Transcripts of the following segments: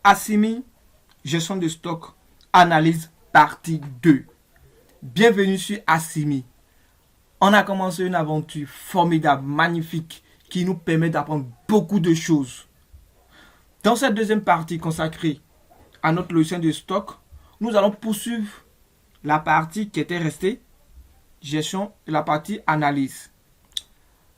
Assimi, gestion de stock, analyse, partie 2. Bienvenue sur Assimi. On a commencé une aventure formidable, magnifique, qui nous permet d'apprendre beaucoup de choses. Dans cette deuxième partie consacrée à notre logiciel de stock, nous allons poursuivre la partie qui était restée, gestion, et la partie analyse.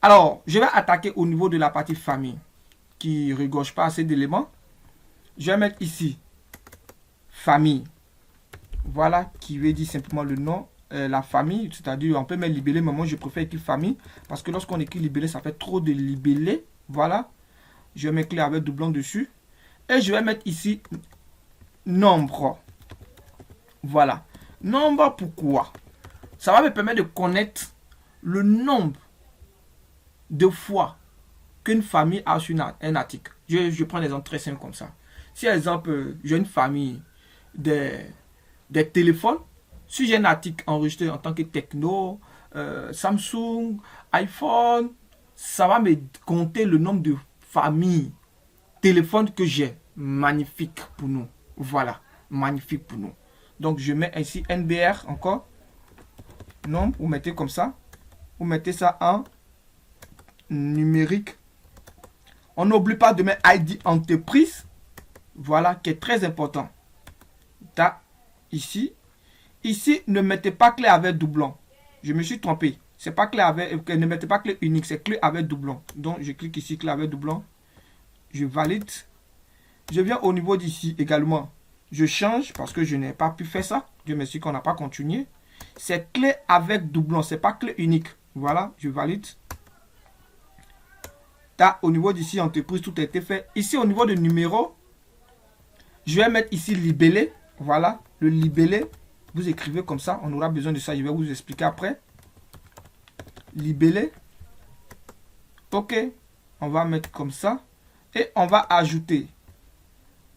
Alors, je vais attaquer au niveau de la partie famille, qui ne regorge pas assez d'éléments. Je vais mettre ici famille. Voilà, qui veut dire simplement le nom, la famille. C'est-à-dire, on peut mettre libellé, mais moi je préfère écrire famille. Parce que lorsqu'on écrit libellé, ça fait trop de libellé. Voilà. Je vais mettre clé avec doublon dessus. Et je vais mettre ici nombre. Voilà. Nombre, pourquoi? Ça va me permettre de connaître le nombre de fois qu'une famille a sur un article. Je prends des exemples très simples comme ça. Si, par exemple, j'ai une famille des téléphones, si j'ai un article enregistré en tant que Techno, Samsung, iPhone, ça va me compter le nombre de familles téléphones que j'ai. Magnifique pour nous. Voilà, magnifique pour nous. Donc, je mets ici NBR encore. Nombre, vous mettez comme ça. Vous mettez ça en numérique. On n'oublie pas de mettre ID entreprise. Voilà, qui est très important. Là, ici. Ici, ne mettez pas clé avec doublon. Je me suis trompé. C'est pas clé avec, ne mettez pas clé unique, c'est clé avec doublon. Donc, je clique ici, clé avec doublon. Je valide. Je viens au niveau d'ici également. Je change parce que je n'ai pas pu faire ça. Dieu merci qu'on n'a pas continué. C'est clé avec doublon, c'est pas clé unique. Voilà, je valide. Là, au niveau d'ici, entreprise, tout a été fait. Ici, au niveau de numéro, je vais mettre ici libellé. Voilà, le libellé. Vous écrivez comme ça. On aura besoin de ça. Je vais vous expliquer après. Libellé. OK. On va mettre comme ça. Et on va ajouter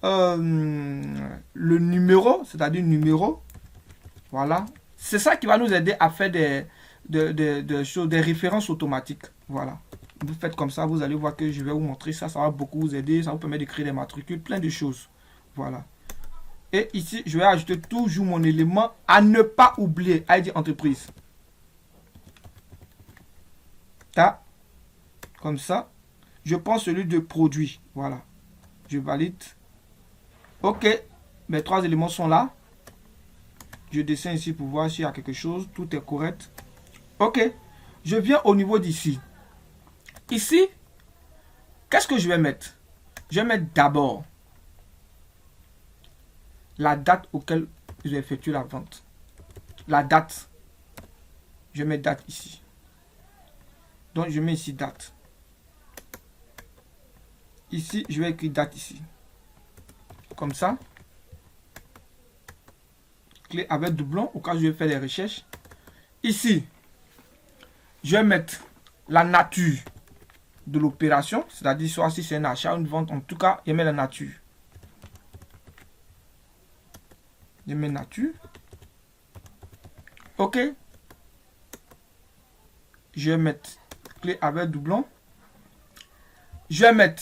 le numéro. C'est-à-dire numéro. Voilà. C'est ça qui va nous aider à faire des références automatiques. Voilà. Vous faites comme ça. Vous allez voir que je vais vous montrer ça. Ça va beaucoup vous aider. Ça vous permet de créer des matricules. Plein de choses. Voilà. Et ici, je vais ajouter toujours mon élément à ne pas oublier. ID entreprise. Là, comme ça. Je prends celui de produit. Voilà. Je valide. OK. Mes trois éléments sont là. Je descends ici pour voir s'il y a quelque chose. Tout est correct. OK. Je viens au niveau d'ici. Ici, qu'est-ce que je vais mettre? Je vais mettre d'abord la date auquel j'ai effectué la vente. La date. Je mets date ici. Donc, je mets ici date. Ici, je vais écrire date ici. Comme ça. Clé avec doublon au cas où je vais faire les recherches. Ici, je vais mettre la nature de l'opération. C'est-à-dire, soit si c'est un achat ou une vente, en tout cas, je mets la nature. Je mets nature. OK. Je vais mettre clé avec doublon. Je vais mettre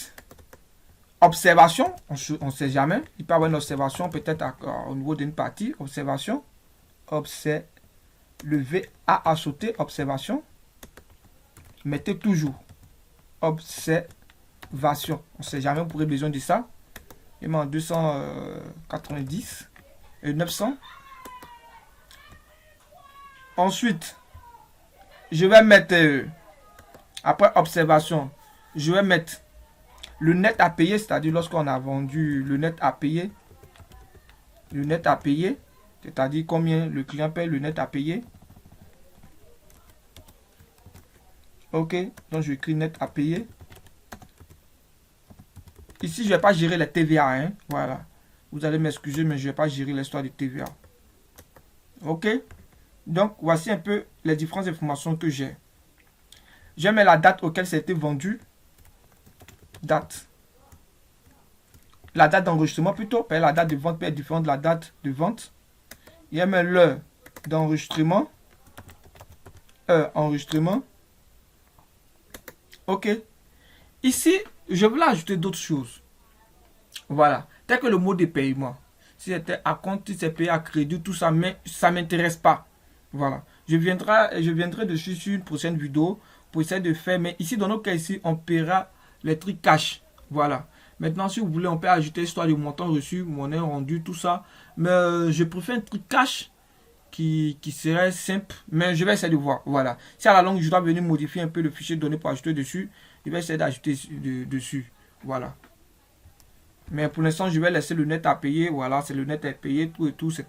observation. On ne sait jamais. Il peut y avoir une observation peut-être au niveau d'une partie. Observation. Le V A sauté. Observation. Mettez toujours observation. On ne sait jamais. Vous aurez besoin de ça. Je mets en 290. Et 900. Ensuite, je vais mettre, après observation, je vais mettre le net à payer, c'est-à-dire lorsqu'on a vendu le net à payer. Le net à payer, c'est-à-dire combien le client paye le net à payer. OK, donc je écris net à payer. Ici, je ne vais pas gérer les TVA. Hein? Voilà. Vous allez m'excuser, mais je ne vais pas gérer l'histoire de TVA. OK. Donc, voici un peu les différentes informations que j'ai. Je mets la date auquel ça a été vendu. Date. La date d'enregistrement plutôt. La date de vente peut être différente de la date de vente. Je mets l'heure d'enregistrement. Enregistrement. OK. Ici, je voulais ajouter d'autres choses. Voilà. tel que le mode de paiement. Si c'était à compte, si c'est payé à crédit, tout ça, mais ça ne m'intéresse pas. Voilà. Je viendrai dessus sur une prochaine vidéo pour essayer de faire. Mais ici, dans nos cas ici, on paiera les trucs cash. Voilà. Maintenant, si vous voulez, on peut ajouter histoire de montant reçu, monnaie rendue, tout ça. Mais je préfère un truc cash qui serait simple. Mais je vais essayer de voir. Voilà. Si à la longue, je dois venir modifier un peu le fichier de données pour ajouter dessus, je vais essayer d'ajouter dessus. Voilà. Mais pour l'instant, je vais laisser le net à payer. Voilà, c'est le net à payer, tout et tout. Ce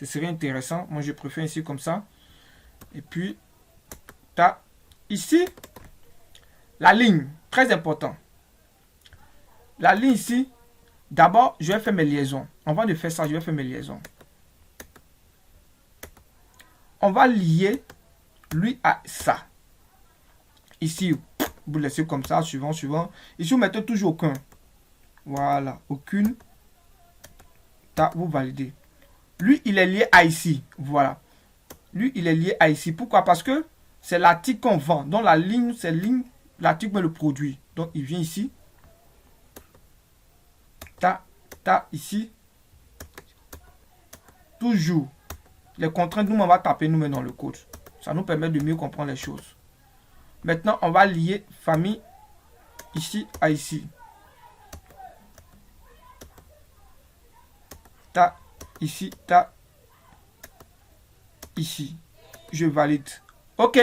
serait intéressant. Moi, je préfère ici comme ça. Et puis, ici, la ligne. Très important. La ligne ici, d'abord, je vais faire mes liaisons. Avant de faire ça, je vais faire mes liaisons. On va lier lui à ça. Ici, vous laissez comme ça, suivant. Ici, vous mettez toujours aucun. Voilà, aucune. Vous validez. Lui, il est lié à ici. Voilà. Lui, il est lié à ici. Pourquoi? Parce que c'est l'article qu'on vend. Donc, la ligne, c'est l'article, mais le produit. Donc, il vient ici. Ici. Toujours. Les contraintes, nous, on va taper nous dans le code. Ça nous permet de mieux comprendre les choses. Maintenant, on va lier famille ici à ici. Ici, ici. Je valide. OK.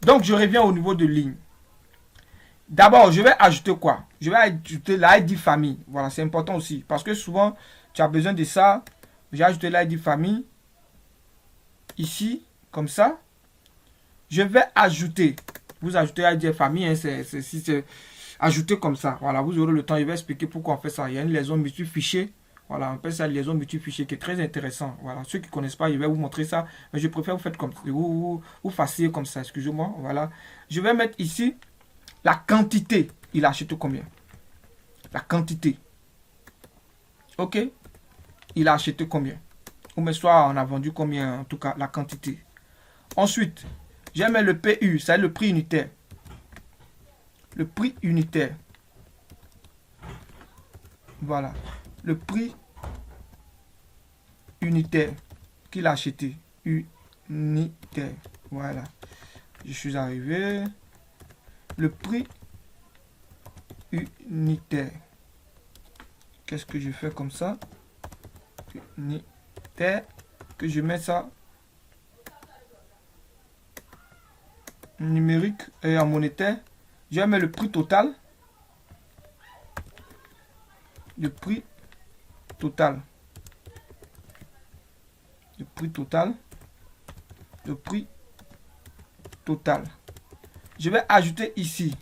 Donc, je reviens au niveau de ligne. D'abord, je vais ajouter quoi? Je vais ajouter l'ID famille. Voilà, c'est important aussi. Parce que souvent, tu as besoin de ça. J'ai ajouté l'ID famille. Ici, comme ça. Je vais ajouter. Vous ajoutez l'ID famille. Hein, c'est ajouter comme ça. Voilà, vous aurez le temps. Je vais expliquer pourquoi on fait ça. Il y a une liaison multi-fichier. Voilà, on appelle ça liaison multi-fichier qui est très intéressant. Voilà, ceux qui ne connaissent pas, je vais vous montrer ça. Mais je préfère vous faire comme ça. Vous fassiez comme ça, excusez-moi. Voilà. Je vais mettre ici la quantité. Il a acheté combien? La quantité. OK? Il a acheté combien? Ou mais soit on a vendu combien, en tout cas, la quantité. Ensuite, je vais mettre le PU, c'est le prix unitaire. Le prix unitaire. Voilà. Le prix unitaire qu'il a acheté. Unitaire. Voilà. Je suis arrivé. Le prix unitaire. Qu'est-ce que je fais comme ça? Unitaire. Que je mets ça numérique et en monétaire. Je vais mettre le prix total. Le prix total. Le prix total. Le prix total. Je vais ajouter ici.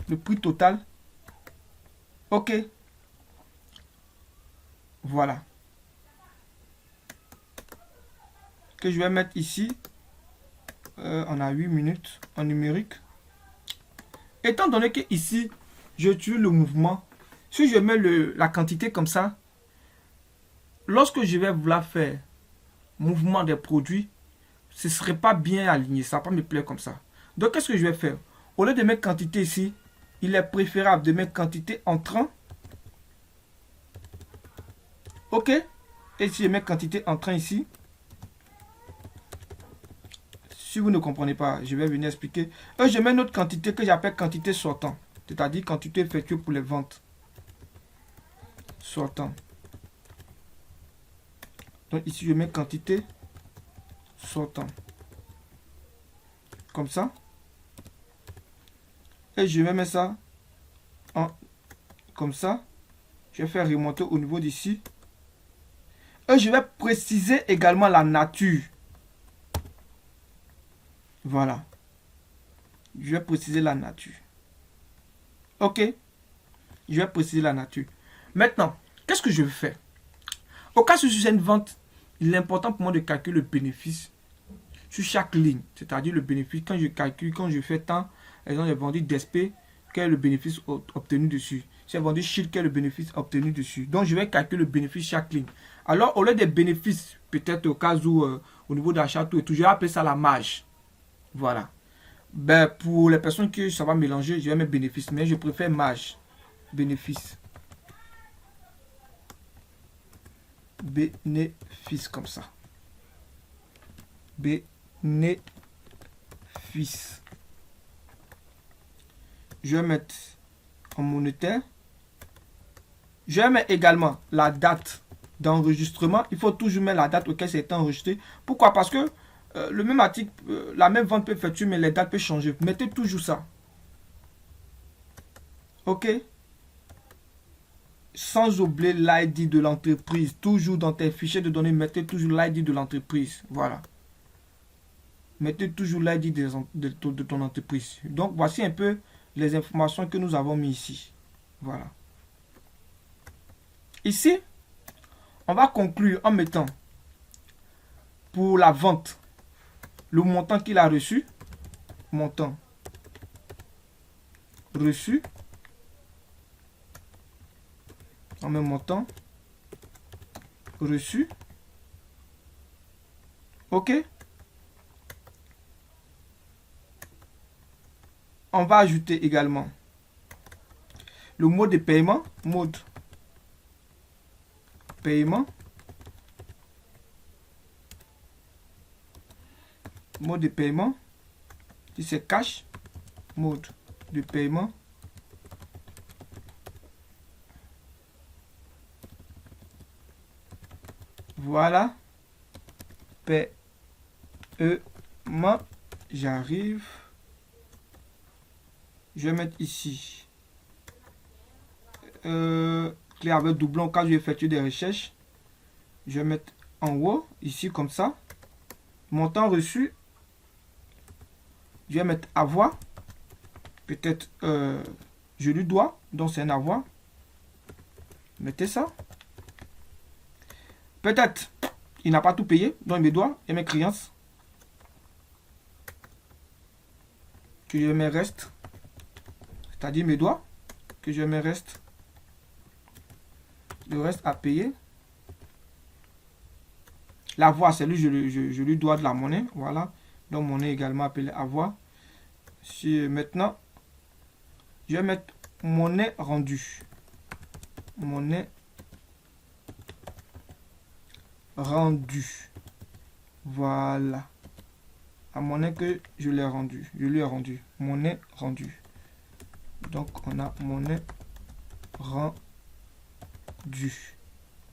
Le prix total. OK. Voilà. Que je vais mettre ici. On a 8 minutes en numérique. Étant donné que ici, je tue le mouvement. Si je mets la quantité comme ça, lorsque je vais vouloir faire mouvement des produits, ce ne serait pas bien aligné. Ça ne va pas me plaire comme ça. Donc, qu'est-ce que je vais faire? Au lieu de mettre quantité ici, il est préférable de mettre quantité entrant. OK. Et si je mets quantité entrant ici, si vous ne comprenez pas, je vais venir expliquer. Je mets une autre quantité que j'appelle quantité sortant. C'est-à-dire quantité effectuée pour les ventes. Sortant. Donc ici, je mets quantité sortant. Comme ça. Et je vais mettre ça comme ça. Je vais faire remonter au niveau d'ici. Et je vais préciser également la nature. Voilà. Je vais préciser la nature. OK. Je vais préciser la nature. Maintenant, qu'est-ce que je vais faire? Au cas où c'est une vente, il est important pour moi de calculer le bénéfice sur chaque ligne. C'est-à-dire le bénéfice, quand je calcule, quand je fais tant, par exemple, j'ai vendu DSP, quel est le bénéfice obtenu dessus. J'ai vendu Shield, quel est le bénéfice obtenu dessus. Donc, je vais calculer le bénéfice chaque ligne. Alors, au lieu des bénéfices, peut-être au cas où, au niveau d'achat, tout et tout, je vais appeler ça la marge. Voilà. Ben, pour les personnes que ça va mélanger, je vais mettre bénéfice. Mais je préfère marge. Bénéfice. Bénéfice comme ça. Bénéfice. Je vais mettre en monétaire. Je vais mettre également la date d'enregistrement. Il faut toujours mettre la date auquel c'est enregistré. Pourquoi? Parce que le même article, la même vente peut effectuer, mais les dates peuvent changer. Mettez toujours ça. OK? Sans oublier l'ID de l'entreprise. Toujours dans tes fichiers de données, mettez toujours l'ID de l'entreprise. Voilà. Mettez toujours l'ID de ton entreprise. Donc, voici un peu les informations que nous avons mis ici. Voilà. Ici, on va conclure en mettant pour la vente le montant qu'il a reçu. Montant reçu. En même montant reçu. OK. On va ajouter également le mode de paiement. Mode paiement. Mode de paiement. Si c'est cash. Mode de paiement. Voilà. Paiement. J'arrive. Je vais mettre ici. Clé avec doublon quand je vais effectuer des recherches. Je vais mettre en haut, ici comme ça. Montant reçu. Je vais mettre avoir. Peut-être je lui dois. Donc c'est un avoir. Mettez ça. Peut-être il n'a pas tout payé. Donc il me doit. Et mes créances. Que je mets reste. C'est-à-dire mes doigts. Que je mets reste. Le reste à payer. L'avoir, c'est lui, je lui dois de la monnaie. Voilà. Donc monnaie également appelée avoir. Maintenant, je vais mettre monnaie rendue. Monnaie rendue. Voilà. La monnaie que je l'ai rendue. Je lui ai rendu. Monnaie rendue. Donc on a monnaie rendue.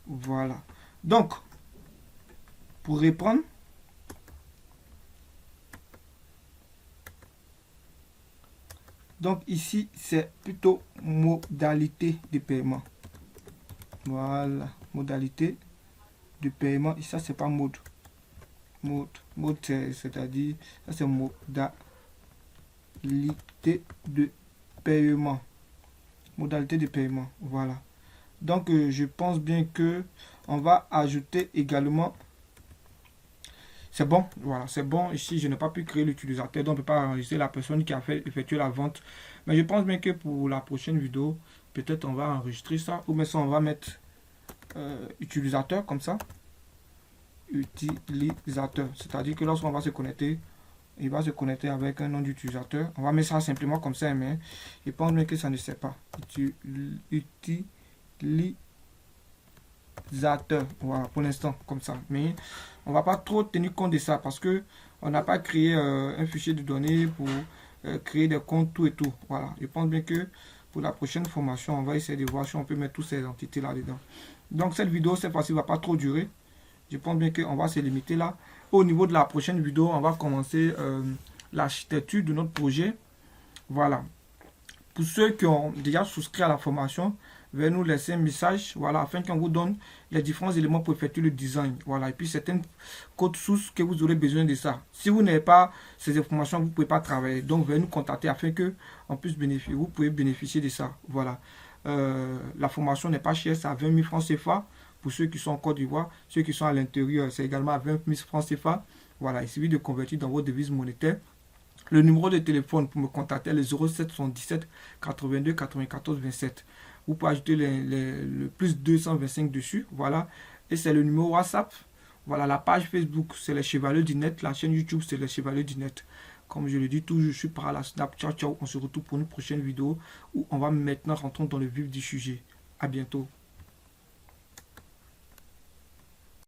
Voilà. Donc, pour reprendre, donc ici, c'est plutôt modalité de paiement. Voilà, modalité de paiement. Et ça, c'est pas mode. Mode, c'est-à-dire, ça c'est modalité de paiement. Modalité de paiement, voilà. Donc, je pense bien que on va ajouter également. C'est bon, voilà, c'est bon. Ici, je n'ai pas pu créer l'utilisateur, donc on ne peut pas enregistrer la personne qui a effectué la vente. Mais je pense bien que pour la prochaine vidéo, peut-être on va enregistrer ça. Ou bien ça, on va mettre utilisateur comme ça. Utilisateur. C'est-à-dire que lorsqu'on va se connecter, il va se connecter avec un nom d'utilisateur. On va mettre ça simplement comme ça, mais je pense bien que ça ne sait pas. Utilisateur. Voilà, pour l'instant, comme ça. Mais on va pas trop tenir compte de ça parce que on n'a pas créé un fichier de données pour créer des comptes, tout et tout. Voilà, je pense bien que pour la prochaine formation, on va essayer de voir si on peut mettre toutes ces entités là-dedans. Donc cette vidéo, cette fois-ci, ne va pas trop durer. Je pense bien qu'on va se limiter là. Au niveau de la prochaine vidéo, on va commencer l'architecture de notre projet. Voilà. Pour ceux qui ont déjà souscrit à la formation, veuillez nous laisser un message, voilà, afin qu'on vous donne les différents éléments pour effectuer le design. Voilà, et puis certains codes sources que vous aurez besoin de ça. Si vous n'avez pas ces informations, vous ne pouvez pas travailler. Donc, veuillez nous contacter afin que on puisse bénéficier, vous pouvez bénéficier de ça. Voilà. La formation n'est pas chère, c'est à 20 000 francs CFA. Pour ceux qui sont en Côte d'Ivoire, ceux qui sont à l'intérieur, c'est également à 20 000 francs CFA. Voilà, il suffit de convertir dans vos devises monétaires. Le numéro de téléphone pour me contacter est le 0777 82 94 27. Vous pouvez ajouter le plus 225 dessus. Voilà. Et c'est le numéro WhatsApp. Voilà, la page Facebook, c'est les Chevaliers du Net. La chaîne YouTube, c'est les Chevaliers du Net. Comme je le dis toujours, je suis par la Snap. Ciao, ciao. On se retrouve pour une prochaine vidéo où on va maintenant rentrer dans le vif du sujet. À bientôt.